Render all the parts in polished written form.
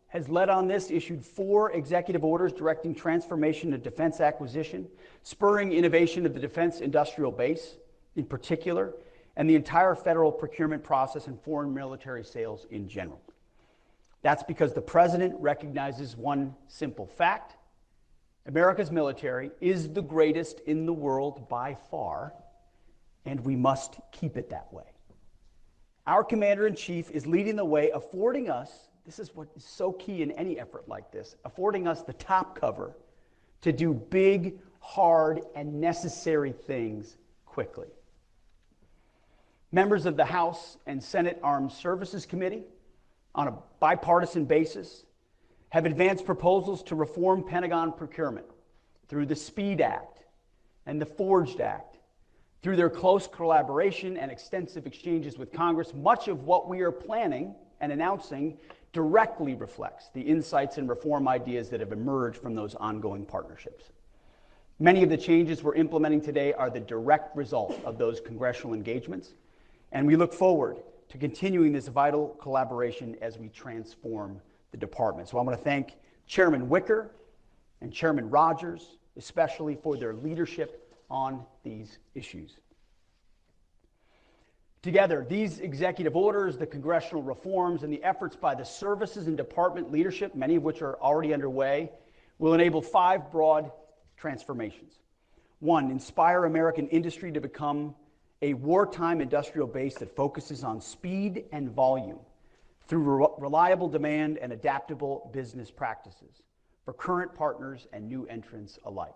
has led on this, issued 4 executive orders directing transformation of defense acquisition, spurring innovation of the defense industrial base in particular, and the entire federal procurement process and foreign military sales in general. That's because the president recognizes one simple fact: America's military is the greatest in the world by far, and we must keep it that way. Our commander-in-chief is leading the way, affording us, this is what is so key in any effort like this, affording us the top cover to do big, hard, and necessary things quickly. Members of the House and Senate Armed Services Committee, on a bipartisan basis, have advanced proposals to reform Pentagon procurement through the SPEED Act and the Forged Act. Through their close collaboration and extensive exchanges with Congress, much of what we are planning and announcing directly reflects the insights and reform ideas that have emerged from those ongoing partnerships. Many of the changes we're implementing today are the direct result of those congressional engagements, and we look forward to continuing this vital collaboration as we transform the department. So I want to thank Chairman Wicker and Chairman Rogers, especially for their leadership on these issues. Together, these executive orders, the congressional reforms, and the efforts by the services and department leadership, many of which are already underway, will enable 5 broad transformations. 1, inspire American industry to become a wartime industrial base that focuses on speed and volume through reliable demand and adaptable business practices for current partners and new entrants alike.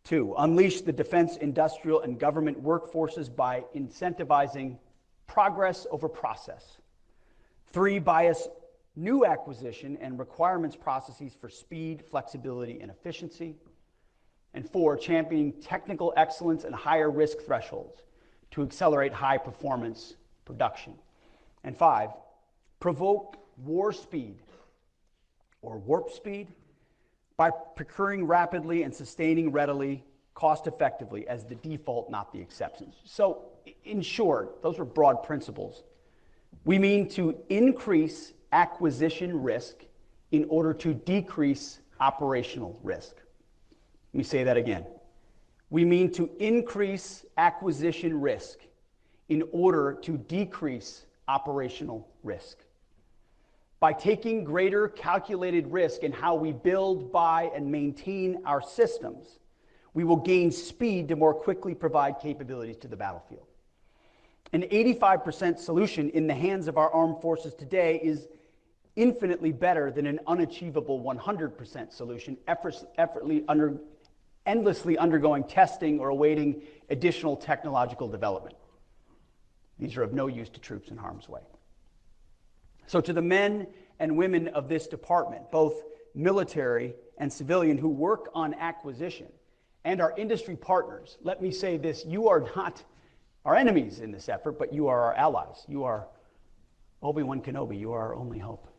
2, unleash the defense, industrial, and government workforces by incentivizing progress over process. 3, bias new acquisition and requirements processes for speed, flexibility, and efficiency. And 4, championing technical excellence and higher risk thresholds to accelerate high performance production. And 5, provoke war speed or warp speed by procuring rapidly and sustaining readily, cost effectively as the default, not the exception. So in short, those are broad principles. We mean to increase acquisition risk in order to decrease operational risk. Let me say that again. We mean to increase acquisition risk in order to decrease operational risk. By taking greater calculated risk in how we build, buy, and maintain our systems, we will gain speed to more quickly provide capabilities to the battlefield. An 85% solution in the hands of our armed forces today is infinitely better than an unachievable 100% solution, endlessly undergoing testing or awaiting additional technological development. These are of no use to troops in harm's way. So to the men and women of this department, both military and civilian, who work on acquisition, and our industry partners, let me say this: you are not our enemies in this effort, but you are our allies. You are Obi-Wan Kenobi. You are our only hope.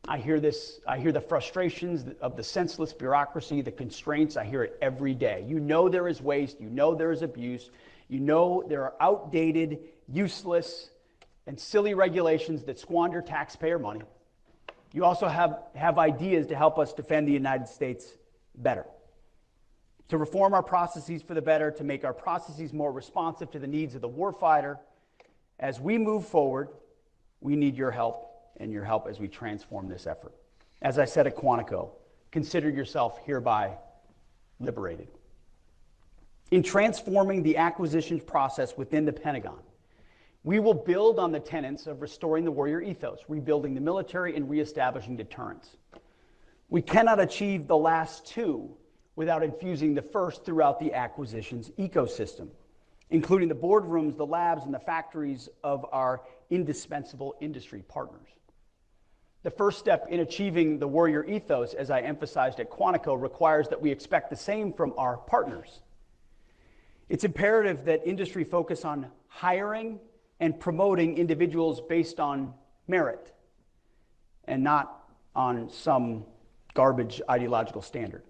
I hear the frustrations of the senseless bureaucracy, the constraints. I hear it every day. You know there is waste. You know there is abuse. You know there are outdated, useless, and silly regulations that squander taxpayer money. You also have ideas to help us defend the United States better, to reform our processes for the better, to make our processes more responsive to the needs of the warfighter. As we move forward, we need your help, and your help as we transform this effort. As I said at Quantico, consider yourself hereby liberated. In transforming the acquisitions process within the Pentagon, we will build on the tenets of restoring the warrior ethos, rebuilding the military, and reestablishing deterrence. We cannot achieve the last 2 without infusing the first throughout the acquisitions ecosystem, including the boardrooms, the labs, and the factories of our indispensable industry partners. The first step in achieving the warrior ethos, as I emphasized at Quantico, requires that we expect the same from our partners. It's imperative that industry focus on hiring and promoting individuals based on merit and not on some garbage ideological standard.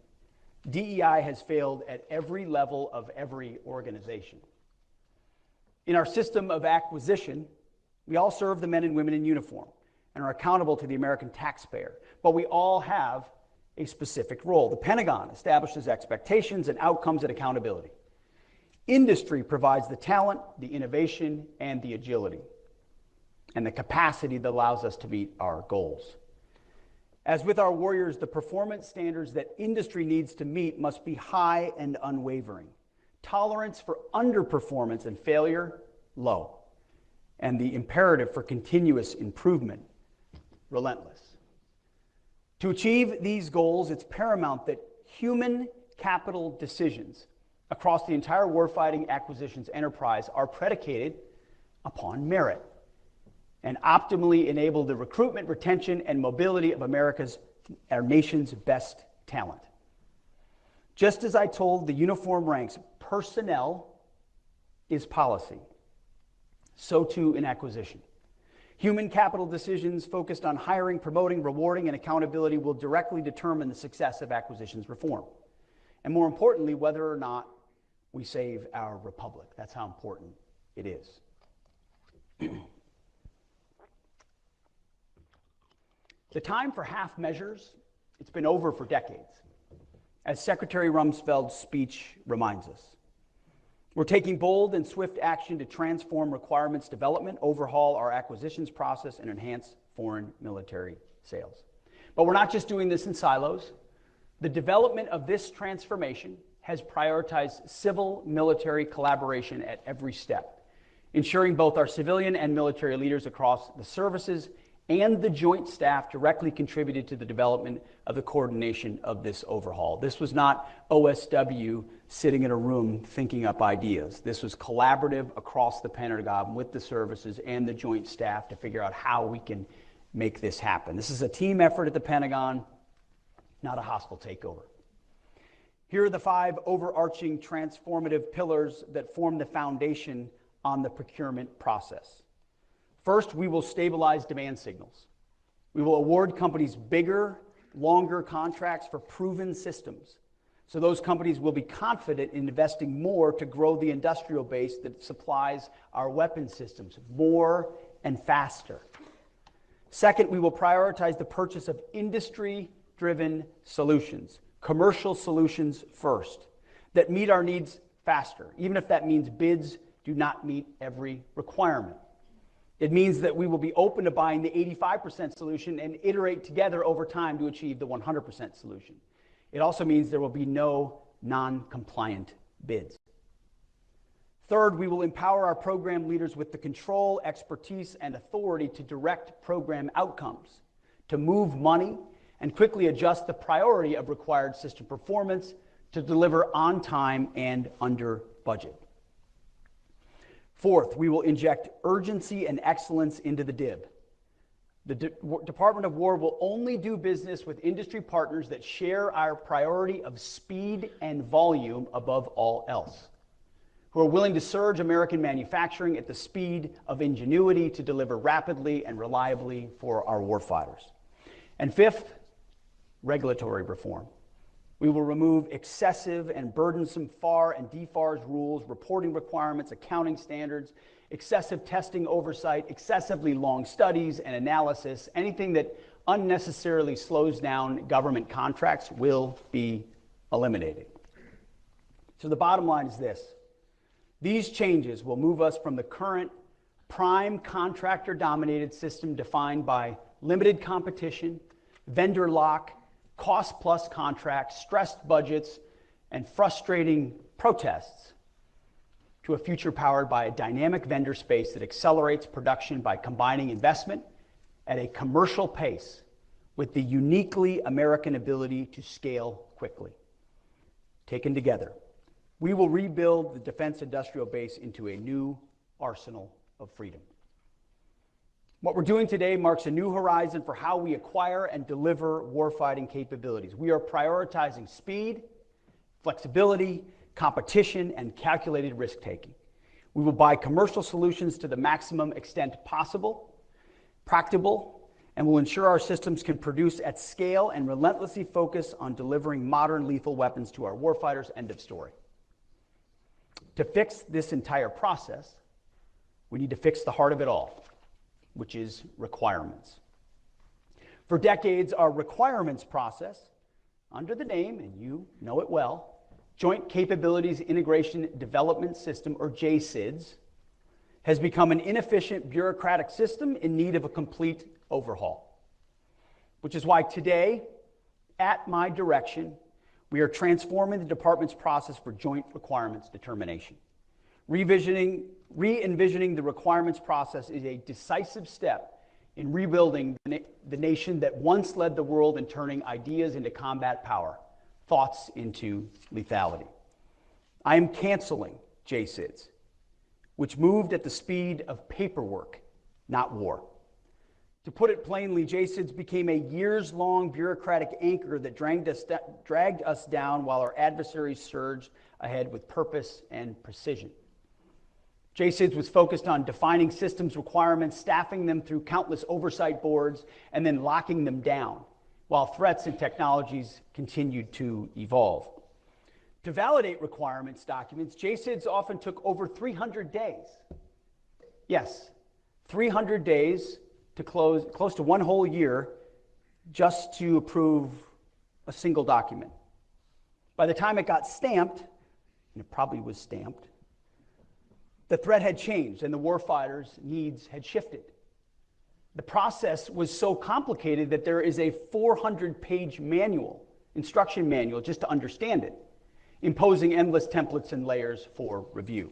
DEI has failed at every level of every organization. In our system of acquisition, we all serve the men and women in uniform. and are accountable to the American taxpayer. But we all have a specific role. The Pentagon establishes expectations and outcomes and accountability. Industry provides the talent, the innovation, and the agility, and the capacity that allows us to meet our goals. As with our warriors, the performance standards that industry needs to meet must be high and unwavering. Tolerance for underperformance and failure, low. And the imperative for continuous improvement, relentless. To achieve these goals, it's paramount that human capital decisions across the entire warfighting acquisitions enterprise are predicated upon merit and optimally enable the recruitment, retention, and mobility of our nation's best talent. Just as I told the uniform ranks, personnel is policy. So too in acquisition. Human capital decisions focused on hiring, promoting, rewarding, and accountability will directly determine the success of acquisitions reform. And more importantly, whether or not we save our republic. That's how important it is. The time for half measures, it's been over for decades, as Secretary Rumsfeld's speech reminds us. We're taking bold and swift action to transform requirements development, overhaul our acquisitions process, and enhance foreign military sales. But we're not just doing this in silos. The development of this transformation has prioritized civil-military collaboration at every step, ensuring both our civilian and military leaders across the services and the joint staff directly contributed to the development of the coordination of this overhaul. This was not OSW sitting in a room thinking up ideas. This was collaborative across the Pentagon with the services and the joint staff to figure out how we can make this happen. This is a team effort at the Pentagon, not a hostile takeover. Here are the 5 overarching transformative pillars that form the foundation on the procurement process. First, we will stabilize demand signals. We will award companies bigger, longer contracts for proven systems. So those companies will be confident in investing more to grow the industrial base that supplies our weapon systems more and faster. Second, we will prioritize the purchase of industry-driven solutions, commercial solutions first, that meet our needs faster, even if that means bids do not meet every requirement. It means that we will be open to buying the 85% solution and iterate together over time to achieve the 100% solution. It also means there will be no non-compliant bids. Third, we will empower our program leaders with the control, expertise, and authority to direct program outcomes, to move money, and quickly adjust the priority of required system performance to deliver on time and under budget. Fourth, we will inject urgency and excellence into the DIB. The Department of War will only do business with industry partners that share our priority of speed and volume above all else, who are willing to surge American manufacturing at the speed of ingenuity to deliver rapidly and reliably for our warfighters. And fifth, regulatory reform. We will remove excessive and burdensome FAR and DFARS rules, reporting requirements, accounting standards, excessive testing oversight, excessively long studies and analysis. Anything that unnecessarily slows down government contracts will be eliminated. So the bottom line is this. These changes will move us from the current prime contractor-dominated system defined by limited competition, vendor lock, cost-plus contracts, stressed budgets, and frustrating protests to a future powered by a dynamic vendor space that accelerates production by combining investment at a commercial pace with the uniquely American ability to scale quickly. Taken together, we will rebuild the defense industrial base into a new arsenal of freedom. What we're doing today marks a new horizon for how we acquire and deliver warfighting capabilities. We are prioritizing speed, flexibility, competition, and calculated risk-taking. We will buy commercial solutions to the maximum extent possible, practicable, and will ensure our systems can produce at scale and relentlessly focus on delivering modern lethal weapons to our warfighters. End of story. To fix this entire process, we need to fix the heart of it all, which is requirements. For decades, our requirements process, under the name, and you know it well, Joint Capabilities Integration Development System, or JCIDS, has become an inefficient bureaucratic system in need of a complete overhaul. Which is why today, at my direction, we are transforming the department's process for joint requirements determination. Re-envisioning the requirements process is a decisive step in rebuilding the nation that once led the world in turning ideas into combat power, thoughts into lethality. I am canceling JCIDS, which moved at the speed of paperwork, not war. To put it plainly, JCIDS became a years-long bureaucratic anchor that dragged us down while our adversaries surged ahead with purpose and precision. JCIDS was focused on defining systems requirements, staffing them through countless oversight boards, and then locking them down, while threats and technologies continued to evolve. To validate requirements documents, JCIDS often took over 300 days. Yes, 300 days to close to one whole year just to approve a single document. By the time it got stamped, and it probably was stamped, the threat had changed and the warfighter's needs had shifted. The process was so complicated that there is a 400-page manual, instruction manual, just to understand it, imposing endless templates and layers for review.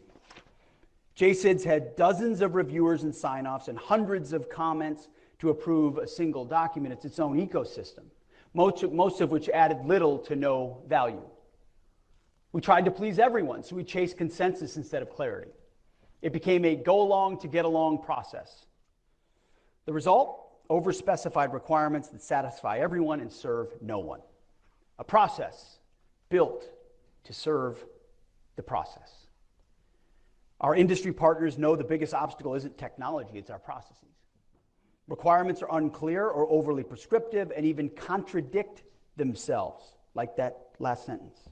JCIDS had dozens of reviewers and sign-offs and hundreds of comments to approve a single document. It's its own ecosystem, most of which added little to no value. We tried to please everyone, so we chased consensus instead of clarity. It became a go-along to get along process. The result? Overspecified requirements that satisfy everyone and serve no one. A process built to serve the process. Our industry partners know the biggest obstacle isn't technology, it's our processes. Requirements are unclear or overly prescriptive and even contradict themselves, like that last sentence.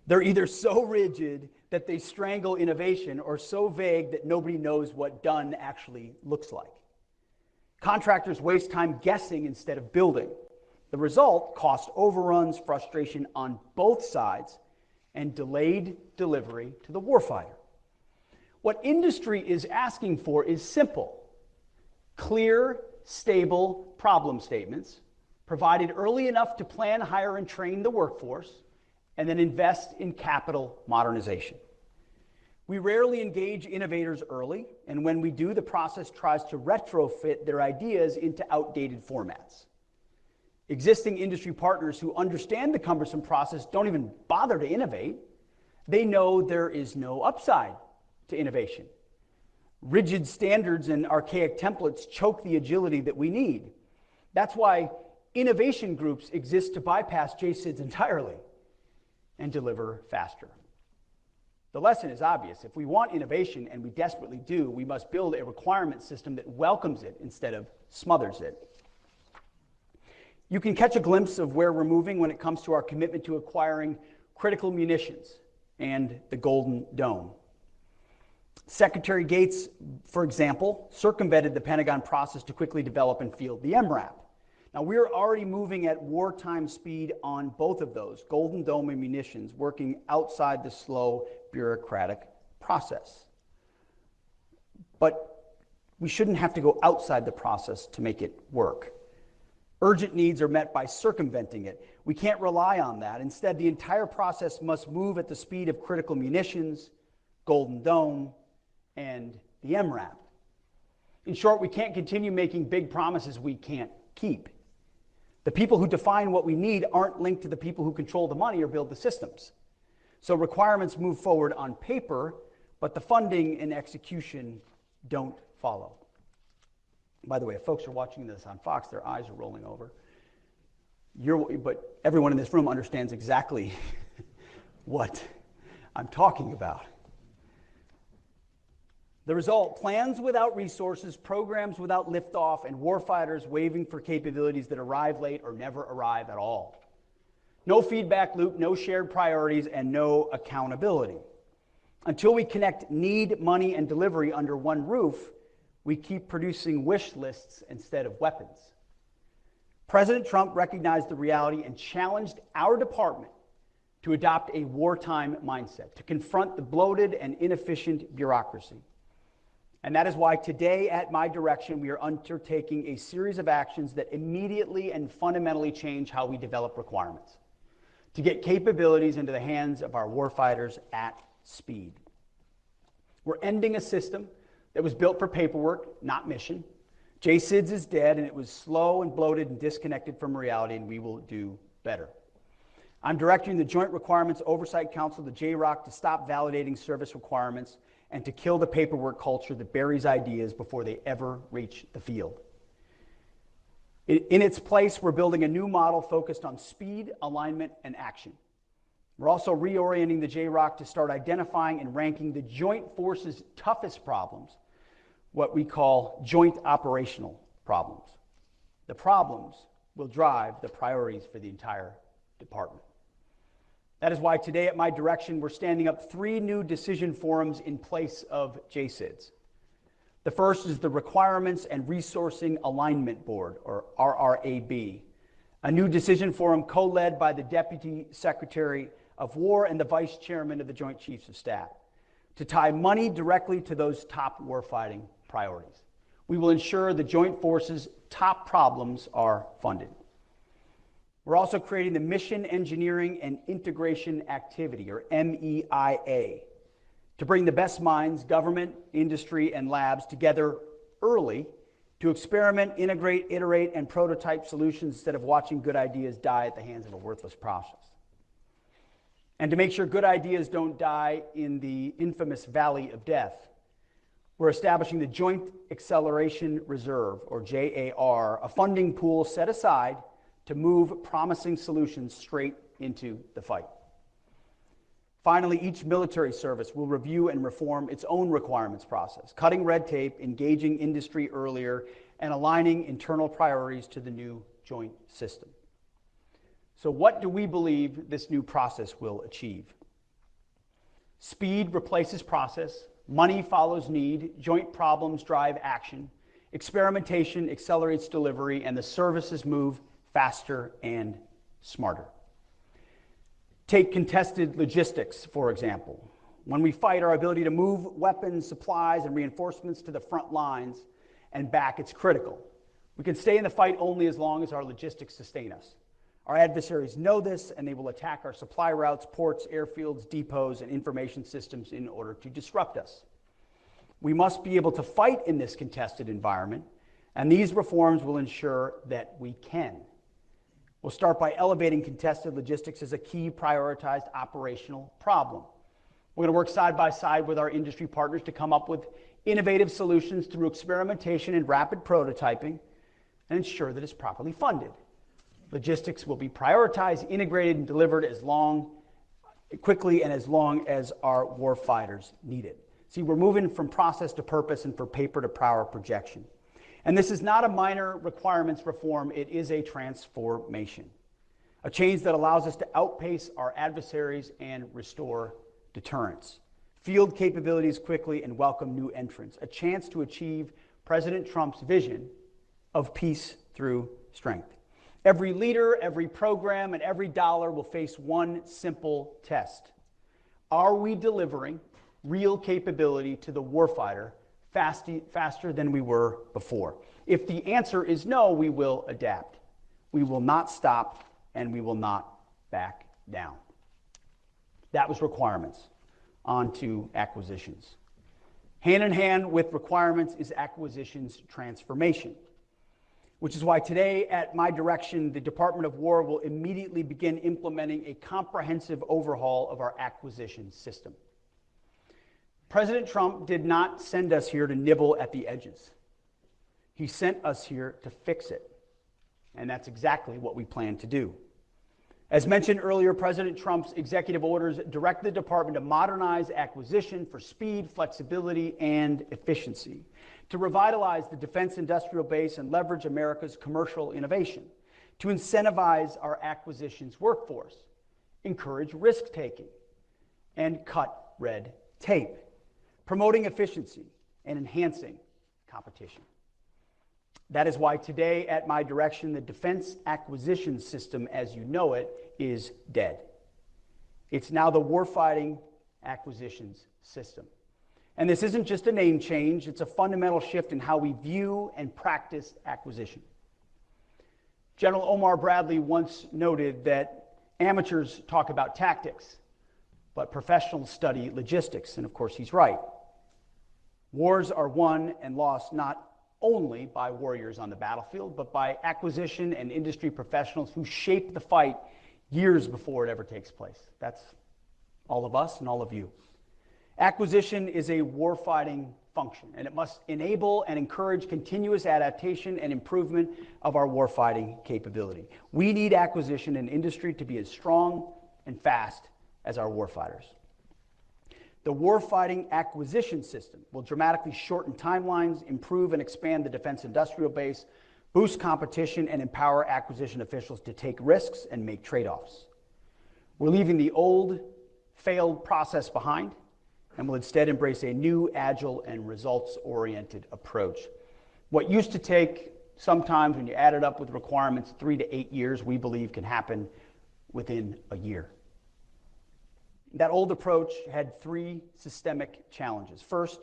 They're either so rigid that they strangle innovation or so vague that nobody knows what done actually looks like. Contractors waste time guessing instead of building. The result, cost overruns, frustration on both sides, and delayed delivery to the warfighter. What industry is asking for is simple. Clear, stable problem statements, provided early enough to plan, hire, and train the workforce, and then invest in capital modernization. We rarely engage innovators early, and when we do, the process tries to retrofit their ideas into outdated formats. Existing industry partners who understand the cumbersome process don't even bother to innovate. They know there is no upside to innovation. Rigid standards and archaic templates choke the agility that we need. That's why innovation groups exist to bypass JCIDS entirely and deliver faster. The lesson is obvious. If we want innovation, and we desperately do, we must build a requirement system that welcomes it instead of smothers it. You can catch a glimpse of where we're moving when it comes to our commitment to acquiring critical munitions and the Golden Dome. Secretary Gates, for example, circumvented the Pentagon process to quickly develop and field the MRAP. Now, we're already moving at wartime speed on both of those, Golden Dome and munitions, working outside the slow bureaucratic process. But we shouldn't have to go outside the process to make it work. Urgent needs are met by circumventing it. We can't rely on that. Instead, the entire process must move at the speed of critical munitions, Golden Dome, and the MRAP. In short, we can't continue making big promises we can't keep. The people who define what we need aren't linked to the people who control the money or build the systems. So requirements move forward on paper, but the funding and execution don't follow. By the way, if folks are watching this on Fox, their eyes are rolling over. But everyone in this room understands exactly what I'm talking about. The result, plans without resources, programs without liftoff, and warfighters waving for capabilities that arrive late or never arrive at all. No feedback loop, no shared priorities, and no accountability. Until we connect need, money, and delivery under one roof, we keep producing wish lists instead of weapons. President Trump recognized the reality and challenged our department to adopt a wartime mindset, to confront the bloated and inefficient bureaucracy. And that is why today, at my direction, we are undertaking a series of actions that immediately and fundamentally change how we develop requirements to get capabilities into the hands of our warfighters at speed. We're ending a system that was built for paperwork, not mission. JSIDS is dead, and it was slow and bloated and disconnected from reality, and we will do better. I'm directing the Joint Requirements Oversight Council, the JROC, to stop validating service requirements and to kill the paperwork culture that buries ideas before they ever reach the field. In its place, we're building a new model focused on speed, alignment, and action. We're also reorienting the JROC to start identifying and ranking the Joint Force's toughest problems, what we call joint operational problems. The problems will drive the priorities for the entire department. That is why today, at my direction, we're standing up 3 new decision forums in place of JSIDS. The first is the Requirements and Resourcing Alignment Board, or RRAB, a new decision forum co-led by the Deputy Secretary of War and the Vice Chairman of the Joint Chiefs of Staff, to tie money directly to those top warfighting priorities. We will ensure the Joint Forces' top problems are funded. We're also creating the Mission Engineering and Integration Activity, or MEIA, to bring the best minds, government, industry, and labs together early to experiment, integrate, iterate, and prototype solutions instead of watching good ideas die at the hands of a worthless process. And to make sure good ideas don't die in the infamous Valley of Death, we're establishing the Joint Acceleration Reserve, or JAR, a funding pool set aside to move promising solutions straight into the fight. Finally, each military service will review and reform its own requirements process, cutting red tape, engaging industry earlier, and aligning internal priorities to the new joint system. So what do we believe this new process will achieve? Speed replaces process, money follows need, joint problems drive action, experimentation accelerates delivery, and the services move faster and smarter. Take contested logistics, for example. When we fight, our ability to move weapons, supplies, and reinforcements to the front lines and back, it's critical. We can stay in the fight only as long as our logistics sustain us. Our adversaries know this, and they will attack our supply routes, ports, airfields, depots, and information systems in order to disrupt us. We must be able to fight in this contested environment, and these reforms will ensure that we can. We'll start by elevating contested logistics as a key prioritized operational problem. We're going to work side by side with our industry partners to come up with innovative solutions through experimentation and rapid prototyping and ensure that it's properly funded. Logistics will be prioritized, integrated, and delivered quickly and as long as our warfighters need it. See, we're moving from process to purpose and from paper to power projection. And this is not a minor requirements reform, it is a transformation. A change that allows us to outpace our adversaries and restore deterrence. Field capabilities quickly and welcome new entrants. A chance to achieve President Trump's vision of peace through strength. Every leader, every program, and every dollar will face one simple test. Are we delivering real capability to the warfighter faster than we were before? If the answer is no, we will adapt. We will not stop, and we will not back down. That was requirements. On to acquisitions. Hand in hand with requirements is acquisitions transformation, which is why today, at my direction, the Department of War will immediately begin implementing a comprehensive overhaul of our acquisition system. President Trump did not send us here to nibble at the edges. He sent us here to fix it. And that's exactly what we plan to do. As mentioned earlier, President Trump's executive orders direct the department to modernize acquisition for speed, flexibility, and efficiency, to revitalize the defense industrial base and leverage America's commercial innovation, to incentivize our acquisitions workforce, encourage risk-taking, and cut red tape, promoting efficiency and enhancing competition. That is why today, at my direction, the defense acquisition system, as you know it, is dead. It's now the warfighting acquisitions system. And this isn't just a name change, it's a fundamental shift in how we view and practice acquisition. General Omar Bradley once noted that amateurs talk about tactics, but professionals study logistics, and of course he's right. Wars are won and lost not only by warriors on the battlefield, but by acquisition and industry professionals who shape the fight years before it ever takes place. That's all of us and all of you. Acquisition is a warfighting function, and it must enable and encourage continuous adaptation and improvement of our warfighting capability. We need acquisition and industry to be as strong and fast as our warfighters. The warfighting acquisition system will dramatically shorten timelines, improve and expand the defense industrial base, boost competition, and empower acquisition officials to take risks and make trade-offs. We're leaving the old, failed process behind, and will instead embrace a new, agile, and results-oriented approach. What used to take, sometimes when you add it up with requirements, 3 to 8 years, we believe can happen within a year. That old approach had 3 systemic challenges. First,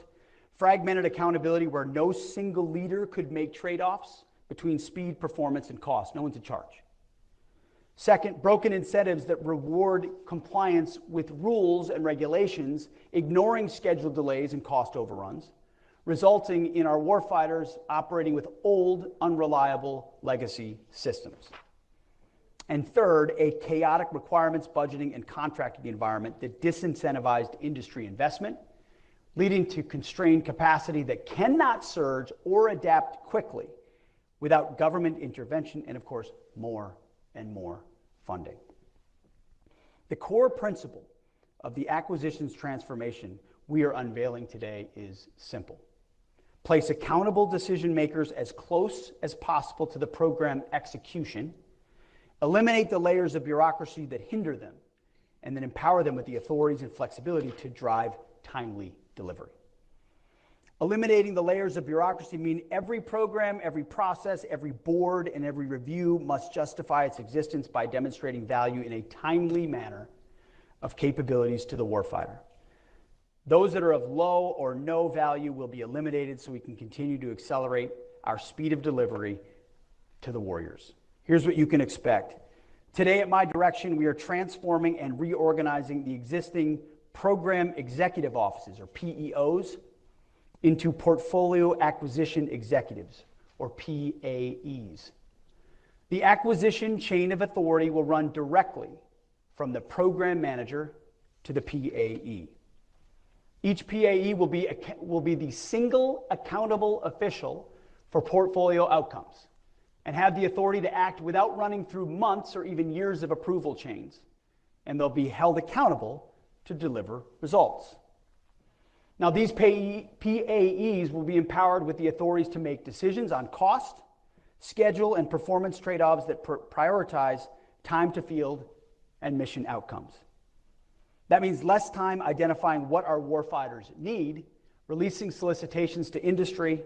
fragmented accountability where no single leader could make trade-offs between speed, performance, and cost. No one's in charge. Second, broken incentives that reward compliance with rules and regulations, ignoring schedule delays and cost overruns, resulting in our warfighters operating with old, unreliable legacy systems. And third, a chaotic requirements, budgeting, and contracting environment that disincentivized industry investment, leading to constrained capacity that cannot surge or adapt quickly without government intervention and, of course, more and more funding. The core principle of the acquisitions transformation we are unveiling today is simple. Place accountable decision makers as close as possible to the program execution, eliminate the layers of bureaucracy that hinder them, and then empower them with the authorities and flexibility to drive timely delivery. Eliminating the layers of bureaucracy means every program, every process, every board, and every review must justify its existence by demonstrating value in a timely manner of capabilities to the warfighter. Those that are of low or no value will be eliminated so we can continue to accelerate our speed of delivery to the warriors. Here's what you can expect. Today, at my direction, we are transforming and reorganizing the existing program executive offices, or PEOs, into portfolio acquisition executives, or PAEs. The acquisition chain of authority will run directly from the program manager to the PAE. Each PAE will be the single accountable official for portfolio outcomes and have the authority to act without running through months or even years of approval chains, and they'll be held accountable to deliver results. Now, these PAEs will be empowered with the authorities to make decisions on cost, schedule, and performance trade-offs that prioritize time to field and mission outcomes. That means less time identifying what our warfighters need, releasing solicitations to industry,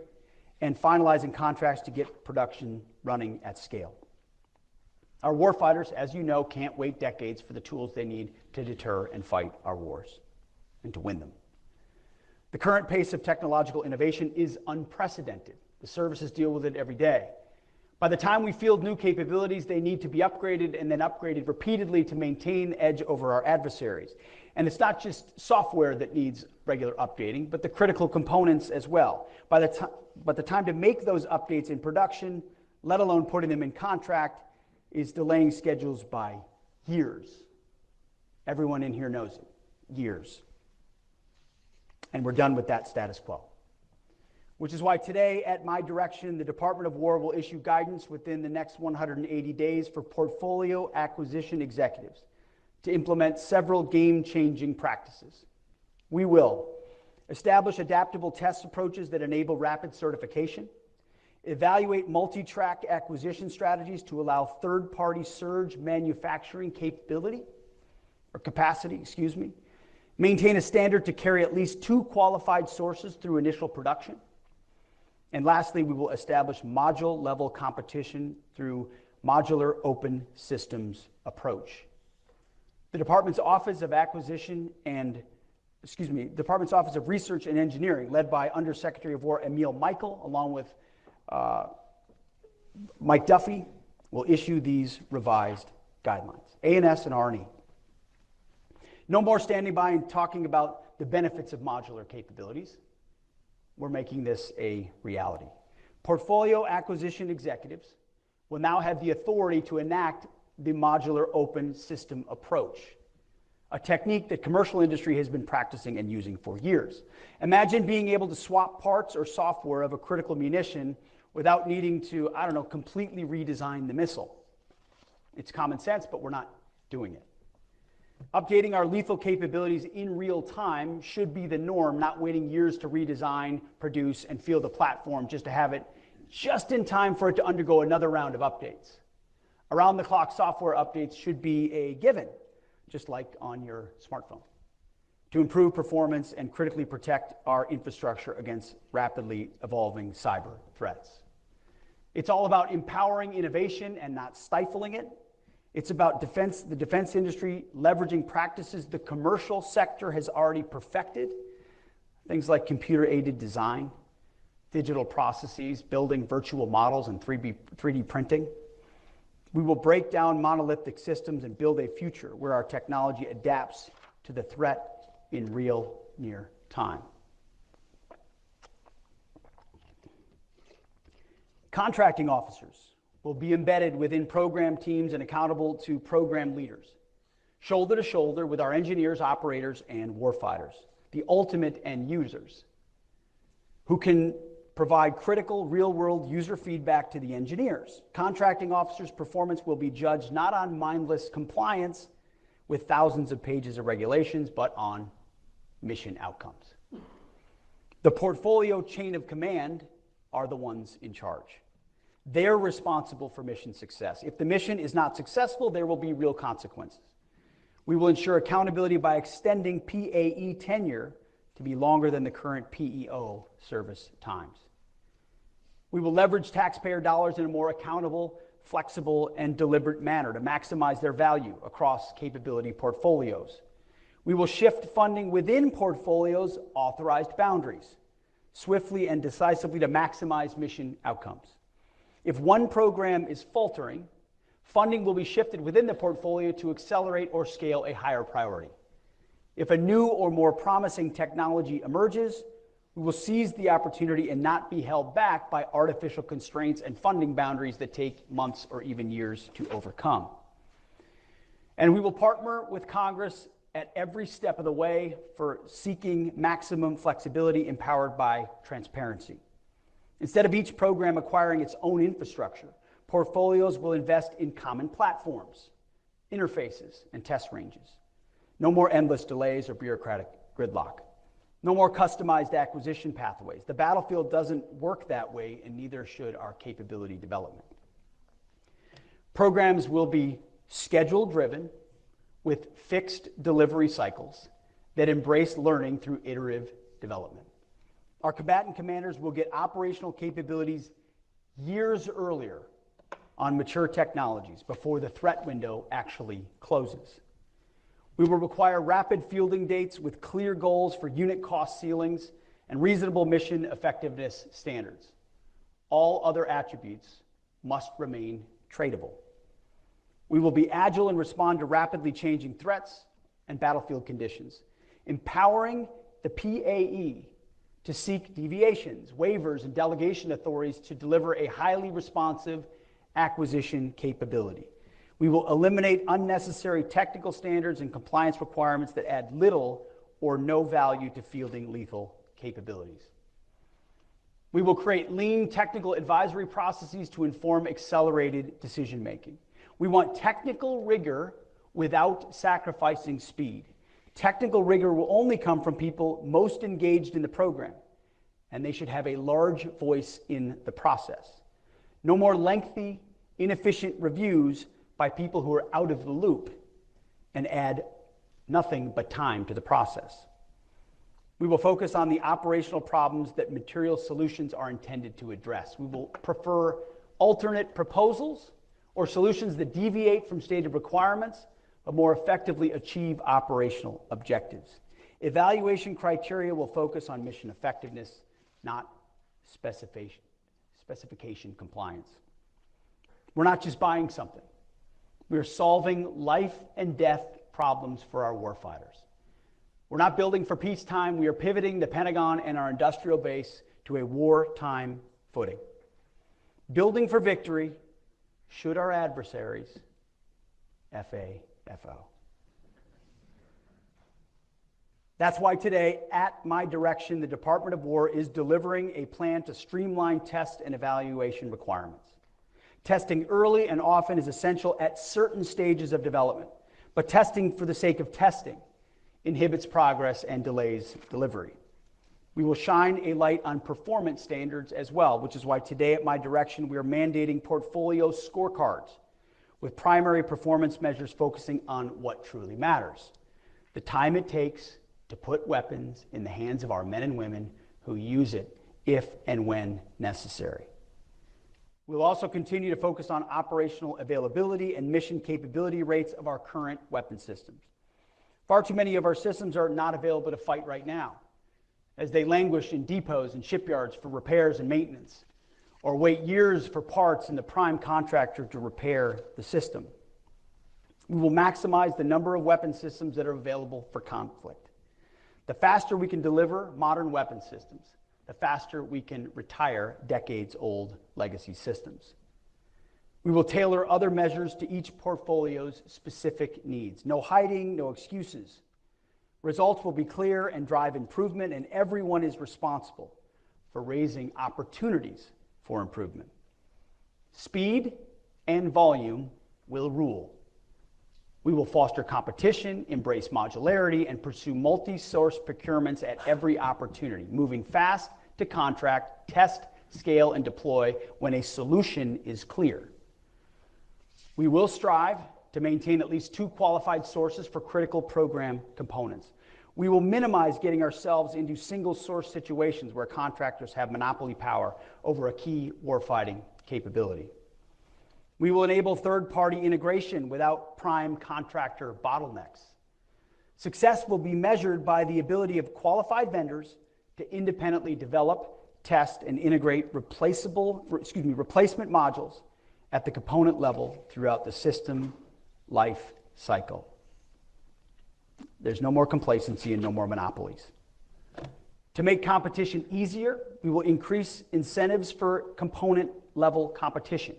and finalizing contracts to get production running at scale. Our warfighters, as you know, can't wait decades for the tools they need to deter and fight our wars and to win them. The current pace of technological innovation is unprecedented. The services deal with it every day. By the time we field new capabilities, they need to be upgraded and then upgraded repeatedly to maintain edge over our adversaries. And it's not just software that needs regular updating, but the critical components as well. But the time to make those updates in production, let alone putting them in contract, is delaying schedules by years. Everyone in here knows it. Years. And we're done with that status quo. Which is why today, at my direction, the Department of War will issue guidance within the next 180 days for portfolio acquisition executives to implement several game-changing practices. We will establish adaptable test approaches that enable rapid certification, evaluate multi-track acquisition strategies to allow third-party surge manufacturing capacity, maintain a standard to carry at least 2 qualified sources through initial production, And lastly, we will establish module-level competition through modular open systems approach. The Department's Office of Department's Office of Research and Engineering, led by Undersecretary of War Emil Michael, along with Mike Duffy, will issue these revised guidelines, A&S and R&E. No more standing by and talking about the benefits of modular capabilities. We're making this a reality. Portfolio acquisition executives will now have the authority to enact the modular open system approach, a technique that commercial industry has been practicing and using for years. Imagine being able to swap parts or software of a critical munition without needing to, completely redesign the missile. It's common sense, but we're not doing it. Updating our lethal capabilities in real time should be the norm, not waiting years to redesign, produce, and field a platform just to have it just in time for it to undergo another round of updates. Around-the-clock software updates should be a given, just like on your smartphone, to improve performance and critically protect our infrastructure against rapidly evolving cyber threats. It's all about empowering innovation and not stifling it. It's about the defense industry leveraging practices the commercial sector has already perfected, things like computer-aided design, digital processes, building virtual models, and 3D printing. We will break down monolithic systems and build a future where our technology adapts to the threat in real near time. Contracting officers will be embedded within program teams and accountable to program leaders, shoulder to shoulder with our engineers, operators, and warfighters, the ultimate end users, who can provide critical real-world user feedback to the engineers. Contracting officers' performance will be judged not on mindless compliance with thousands of pages of regulations, but on mission outcomes. The portfolio chain of command are the ones in charge. They're responsible for mission success. If the mission is not successful, there will be real consequences. We will ensure accountability by extending PAE tenure to be longer than the current PEO service times. We will leverage taxpayer dollars in a more accountable, flexible, and deliberate manner to maximize their value across capability portfolios. We will shift funding within portfolios' authorized boundaries, swiftly and decisively to maximize mission outcomes. If one program is faltering, funding will be shifted within the portfolio to accelerate or scale a higher priority. If a new or more promising technology emerges, we will seize the opportunity and not be held back by artificial constraints and funding boundaries that take months or even years to overcome. And we will partner with Congress at every step of the way for seeking maximum flexibility empowered by transparency. Instead of each program acquiring its own infrastructure, portfolios will invest in common platforms, interfaces, and test ranges. No more endless delays or bureaucratic gridlock. No more customized acquisition pathways. The battlefield doesn't work that way, and neither should our capability development. Programs will be schedule-driven with fixed delivery cycles that embrace learning through iterative development. Our combatant commanders will get operational capabilities years earlier on mature technologies before the threat window actually closes. We will require rapid fielding dates with clear goals for unit cost ceilings and reasonable mission effectiveness standards. All other attributes must remain tradable. We will be agile and respond to rapidly changing threats and battlefield conditions, empowering the PAE to seek deviations, waivers, and delegation authorities to deliver a highly responsive acquisition capability. We will eliminate unnecessary technical standards and compliance requirements that add little or no value to fielding lethal capabilities. We will create lean technical advisory processes to inform accelerated decision-making. We want technical rigor without sacrificing speed. Technical rigor will only come from people most engaged in the program, and they should have a large voice in the process. No more lengthy, inefficient reviews by people who are out of the loop and add nothing but time to the process. We will focus on the operational problems that material solutions are intended to address. We will prefer alternate proposals or solutions that deviate from stated requirements but more effectively achieve operational objectives. Evaluation criteria will focus on mission effectiveness, not specification compliance. We're not just buying something. We are solving life and death problems for our warfighters. We're not building for peacetime. We are pivoting the Pentagon and our industrial base to a wartime footing. Building for victory should our adversaries FAFO. That's why today, at my direction, the Department of War is delivering a plan to streamline test and evaluation requirements. Testing early and often is essential at certain stages of development, but testing for the sake of testing inhibits progress and delays delivery. We will shine a light on performance standards as well, which is why today, at my direction, we are mandating portfolio scorecards with primary performance measures focusing on what truly matters: the time it takes to put weapons in the hands of our men and women who use it if and when necessary. We'll also continue to focus on operational availability and mission capability rates of our current weapon systems. Far too many of our systems are not available to fight right now, as they languish in depots and shipyards for repairs and maintenance, or wait years for parts and the prime contractor to repair the system. We will maximize the number of weapon systems that are available for conflict. The faster we can deliver modern weapon systems, the faster we can retire decades-old legacy systems. We will tailor other measures to each portfolio's specific needs. No hiding, no excuses. Results will be clear and drive improvement, and everyone is responsible for raising opportunities for improvement. Speed and volume will rule. We will foster competition, embrace modularity, and pursue multi-source procurements at every opportunity, moving fast to contract, test, scale, and deploy when a solution is clear. We will strive to maintain at least 2 qualified sources for critical program components. We will minimize getting ourselves into single-source situations where contractors have monopoly power over a key warfighting capability. We will enable third-party integration without prime contractor bottlenecks. Success will be measured by the ability of qualified vendors to independently develop, test, and integrate replacement modules at the component level throughout the system life cycle. There's no more complacency and no more monopolies. To make competition easier, we will increase incentives for component-level competition.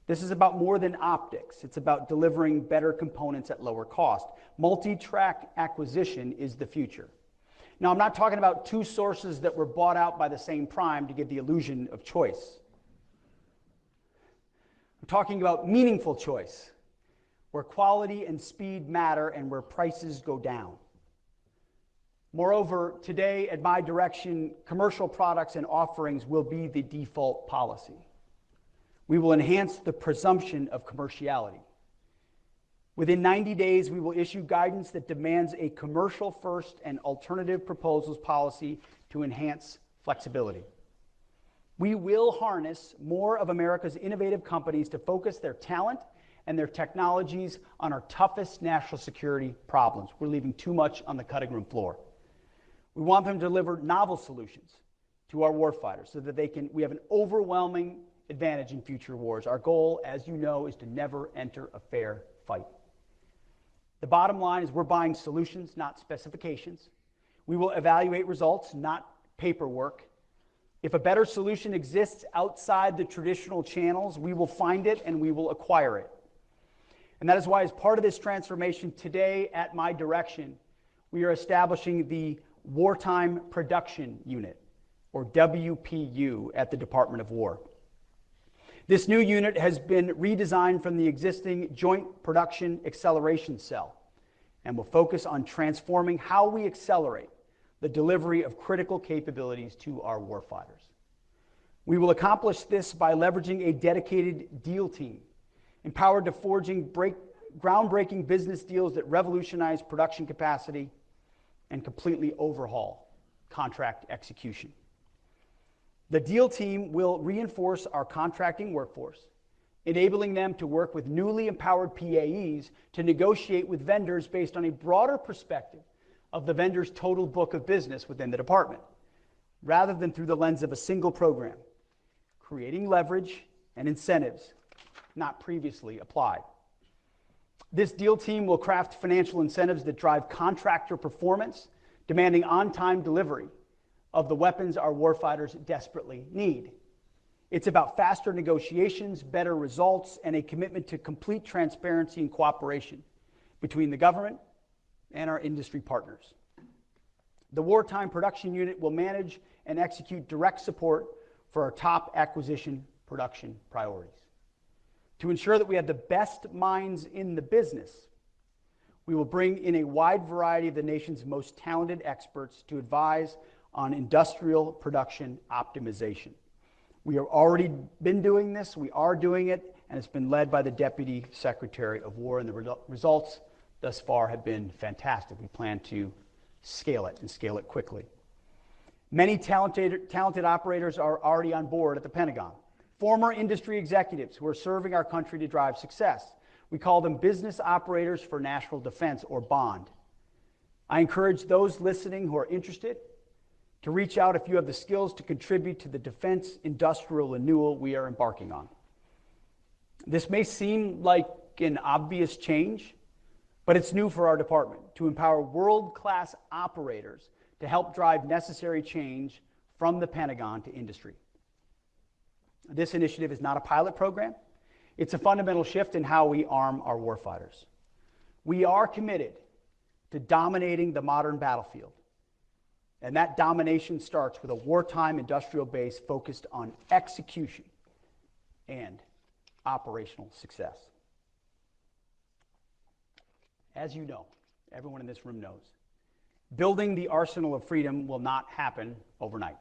This is about more than optics. It's about delivering better components at lower cost. Multi-track acquisition is the future. Now, I'm not talking about 2 sources that were bought out by the same prime to give the illusion of choice. I'm talking about meaningful choice, where quality and speed matter and where prices go down. Moreover, today, at my direction, commercial products and offerings will be the default policy. We will enhance the presumption of commerciality. Within 90 days, we will issue guidance that demands a commercial-first and alternative proposals policy to enhance flexibility. We will harness more of America's innovative companies to focus their talent and their technologies on our toughest national security problems. We're leaving too much on the cutting room floor. We want them to deliver novel solutions to our warfighters so that we have an overwhelming advantage in future wars. Our goal, as you know, is to never enter a fair fight. The bottom line is we're buying solutions, not specifications. We will evaluate results, not paperwork. If a better solution exists outside the traditional channels, we will find it and we will acquire it. And that is why, as part of this transformation today, at my direction, we are establishing the Wartime Production Unit, or WPU, at the Department of War. This new unit has been redesigned from the existing Joint Production Acceleration Cell and will focus on transforming how we accelerate the delivery of critical capabilities to our warfighters. We will accomplish this by leveraging a dedicated deal team, empowered to forging groundbreaking business deals that revolutionize production capacity and completely overhaul contract execution. The deal team will reinforce our contracting workforce, enabling them to work with newly empowered PAEs to negotiate with vendors based on a broader perspective of the vendor's total book of business within the department, rather than through the lens of a single program, creating leverage and incentives not previously applied. This deal team will craft financial incentives that drive contractor performance, demanding on-time delivery of the weapons our warfighters desperately need. It's about faster negotiations, better results, and a commitment to complete transparency and cooperation between the government and our industry partners. The Wartime Production Unit will manage and execute direct support for our top acquisition production priorities. To ensure that we have the best minds in the business, we will bring in a wide variety of the nation's most talented experts to advise on industrial production optimization. We have already been doing this, we are doing it, and it's been led by the Deputy Secretary of War, and the results thus far have been fantastic. We plan to scale it and scale it quickly. Many talented operators are already on board at the Pentagon. Former industry executives who are serving our country to drive success. We call them Business Operators for National Defense, or BOND. I encourage those listening who are interested to reach out if you have the skills to contribute to the defense industrial renewal we are embarking on. This may seem like an obvious change, but it's new for our department to empower world-class operators to help drive necessary change from the Pentagon to industry. This initiative is not a pilot program. It's a fundamental shift in how we arm our warfighters. We are committed to dominating the modern battlefield, and that domination starts with a wartime industrial base focused on execution and operational success. As you know, everyone in this room knows, building the arsenal of freedom will not happen overnight,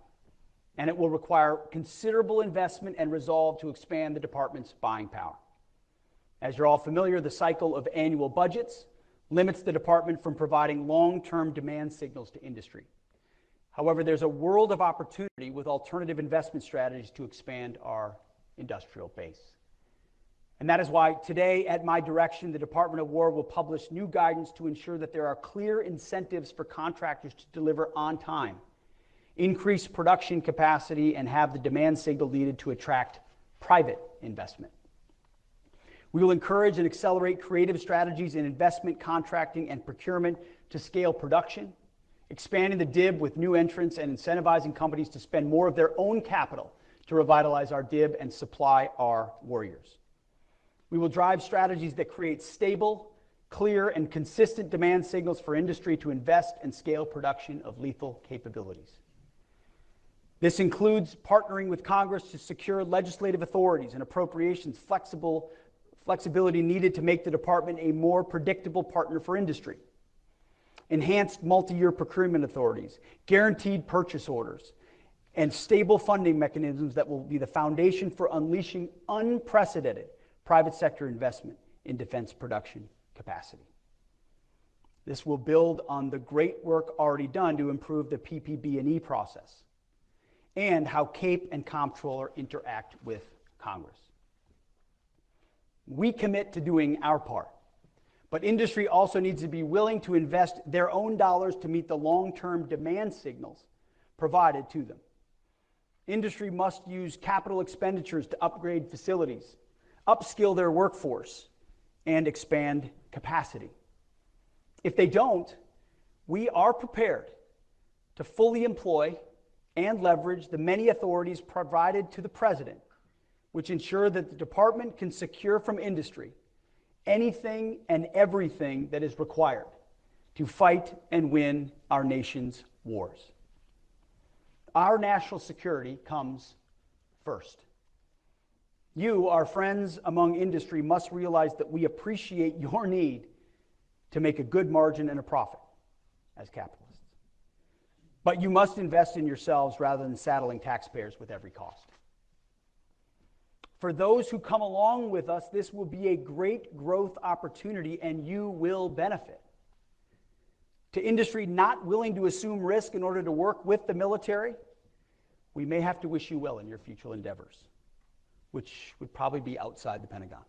and it will require considerable investment and resolve to expand the department's buying power. As you're all familiar, the cycle of annual budgets limits the department from providing long-term demand signals to industry. However, there's a world of opportunity with alternative investment strategies to expand our industrial base. And that is why today, at my direction, the Department of War will publish new guidance to ensure that there are clear incentives for contractors to deliver on time, increase production capacity, and have the demand signal needed to attract private investment. We will encourage and accelerate creative strategies in investment, contracting, and procurement to scale production, expanding the DIB with new entrants and incentivizing companies to spend more of their own capital to revitalize our DIB and supply our warriors. We will drive strategies that create stable, clear, and consistent demand signals for industry to invest and scale production of lethal capabilities. This includes partnering with Congress to secure legislative authorities and appropriations flexibility needed to make the department a more predictable partner for industry, enhanced multi-year procurement authorities, guaranteed purchase orders, and stable funding mechanisms that will be the foundation for unleashing unprecedented private sector investment in defense production capacity. This will build on the great work already done to improve the PPB&E process and how CAPE and Comptroller interact with Congress. We commit to doing our part, but industry also needs to be willing to invest their own dollars to meet the long-term demand signals provided to them. Industry must use capital expenditures to upgrade facilities, upskill their workforce, and expand capacity. If they don't, we are prepared to fully employ and leverage the many authorities provided to the President, which ensure that the department can secure from industry anything and everything that is required to fight and win our nation's wars. Our national security comes first. You, our friends among industry, must realize that we appreciate your need to make a good margin and a profit as capitalists. But you must invest in yourselves rather than saddling taxpayers with every cost. For those who come along with us, this will be a great growth opportunity and you will benefit. to industry not willing to assume risk in order to work with the military, we may have to wish you well in your future endeavors, which would probably be outside the Pentagon.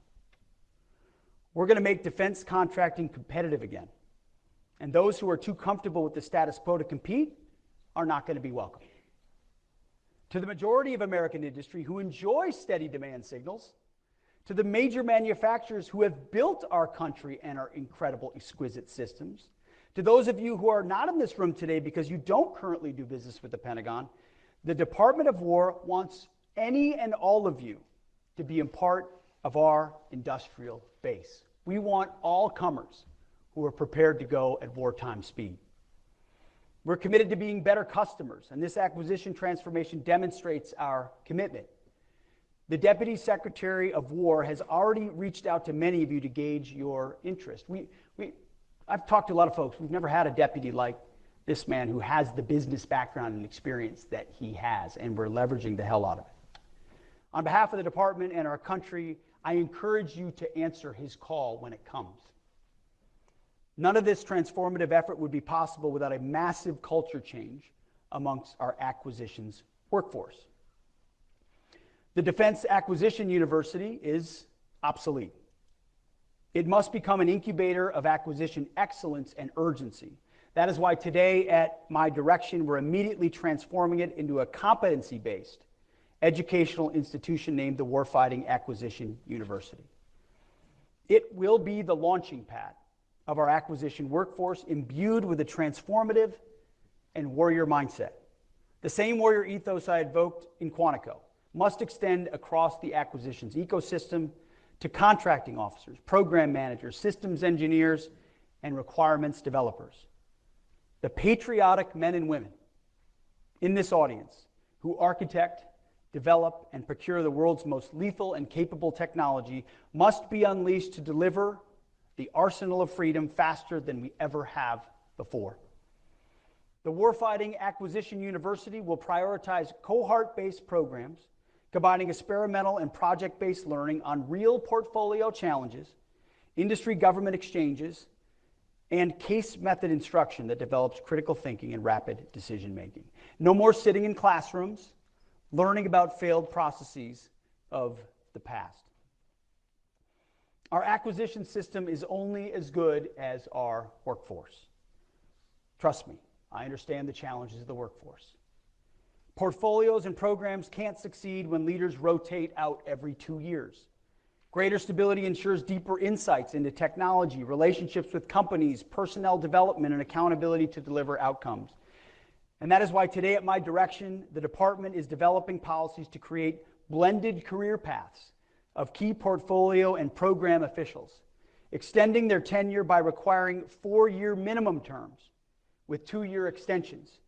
We're going to make defense contracting competitive again, and those who are too comfortable with the status quo to compete are not going to be welcome. To the majority of American industry who enjoy steady demand signals, to the major manufacturers who have built our country and our incredible, exquisite systems, to those of you who are not in this room today because you don't currently do business with the Pentagon, the Department of War wants any and all of you to be a part of our industrial base. We want all comers who are prepared to go at wartime speed. We're committed to being better customers, and this acquisition transformation demonstrates our commitment. The Deputy Secretary of War has already reached out to many of you to gauge your interest. I've talked to a lot of folks. We've never had a deputy like this man who has the business background and experience that he has, and we're leveraging the hell out of it. On behalf of the department and our country, I encourage you to answer his call when it comes. None of this transformative effort would be possible without a massive culture change amongst our acquisitions workforce. The Defense Acquisition University is obsolete. It must become an incubator of acquisition excellence and urgency. That is why today, at my direction, we're immediately transforming it into a competency-based educational institution named the Warfighting Acquisition University. It will be the launching pad of our acquisition workforce, imbued with a transformative and warrior mindset. The same warrior ethos I invoked in Quantico must extend across the acquisitions ecosystem to contracting officers, program managers, systems engineers, and requirements developers. The patriotic men and women in this audience who architect, develop, and procure the world's most lethal and capable technology must be unleashed to deliver the arsenal of freedom faster than we ever have before. The Warfighting Acquisition University will prioritize cohort-based programs combining experimental and project-based learning on real portfolio challenges, industry government exchanges, and case method instruction that develops critical thinking and rapid decision-making. No more sitting in classrooms, learning about failed processes of the past. Our acquisition system is only as good as our workforce. Trust me, I understand the challenges of the workforce. Portfolios and programs can't succeed when leaders rotate out every 2 years. Greater stability ensures deeper insights into technology, relationships with companies, personnel development, and accountability to deliver outcomes. And that is why today, at my direction, the department is developing policies to create blended career paths of key portfolio and program officials, extending their tenure by requiring 4-year minimum terms with 2-year extensions,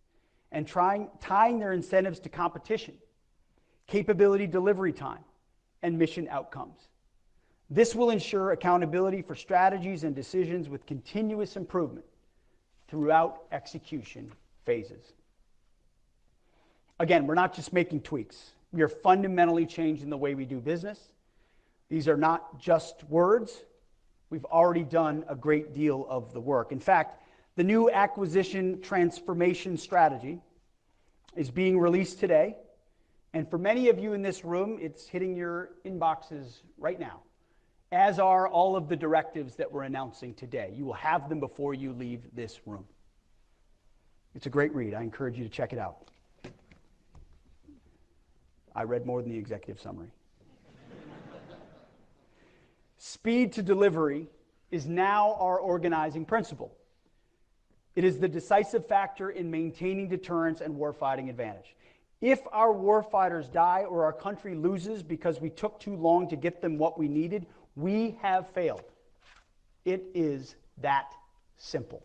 and tying their incentives to competition, capability delivery time, and mission outcomes. This will ensure accountability for strategies and decisions with continuous improvement throughout execution phases. Again, we're not just making tweaks. We are fundamentally changing the way we do business. These are not just words. We've already done a great deal of the work. In fact, the new acquisition transformation strategy is being released today. And for many of you in this room, it's hitting your inboxes right now, as are all of the directives that we're announcing today. You will have them before you leave this room. It's a great read. I encourage you to check it out. I read more than the executive summary. Speed to delivery is now our organizing principle. It is the decisive factor in maintaining deterrence and warfighting advantage. If our warfighters die or our country loses because we took too long to get them what we needed, we have failed. It is that simple.